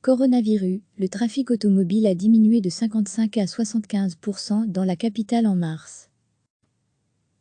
Coronavirus, le trafic automobile a diminué de 55 à 75% dans la capitale en mars.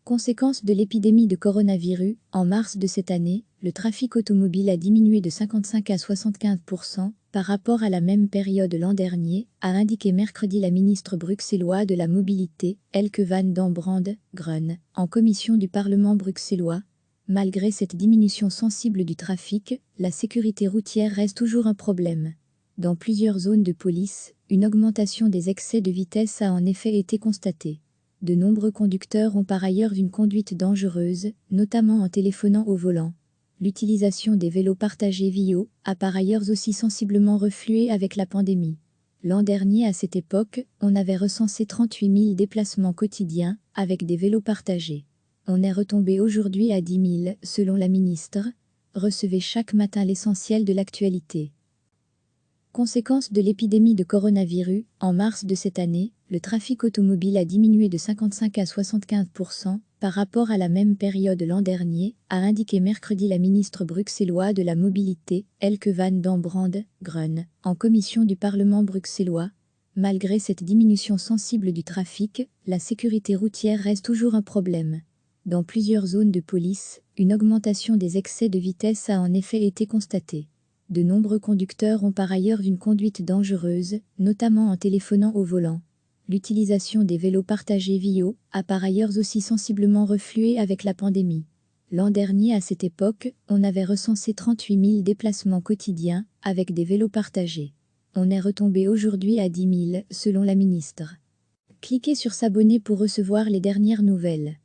Conséquence de l'épidémie de coronavirus, en mars de cette année, le trafic automobile a diminué de 55 à 75% par rapport à la même période l'an dernier, a indiqué mercredi la ministre bruxelloise de la Mobilité, Elke van den Brande-Grun, en commission du Parlement bruxellois. Malgré cette diminution sensible du trafic, la sécurité routière reste toujours un problème. Dans plusieurs zones de police, une augmentation des excès de vitesse a en effet été constatée. De nombreux conducteurs ont par ailleurs une conduite dangereuse, notamment en téléphonant au volant. L'utilisation des vélos partagés VIO a par ailleurs aussi sensiblement reflué avec la pandémie. L'an dernier à cette époque, on avait recensé 38 000 déplacements quotidiens avec des vélos partagés. On est retombé aujourd'hui à 10 000 selon la ministre. Recevez chaque matin l'essentiel de l'actualité. Conséquence de l'épidémie de coronavirus, en mars de cette année, le trafic automobile a diminué de 55 à 75% par rapport à la même période l'an dernier, a indiqué mercredi la ministre bruxelloise de la Mobilité, Elke van den Brande-Grun, en commission du Parlement bruxellois. Malgré cette diminution sensible du trafic, la sécurité routière reste toujours un problème. Dans plusieurs zones de police, une augmentation des excès de vitesse a en effet été constatée. De nombreux conducteurs ont par ailleurs une conduite dangereuse, notamment en téléphonant au volant. L'utilisation des vélos partagés VIO a par ailleurs aussi sensiblement reflué avec la pandémie. L'an dernier à cette époque, on avait recensé 38 000 déplacements quotidiens avec des vélos partagés. On est retombé aujourd'hui à 10 000 selon la ministre. Cliquez sur s'abonner pour recevoir les dernières nouvelles.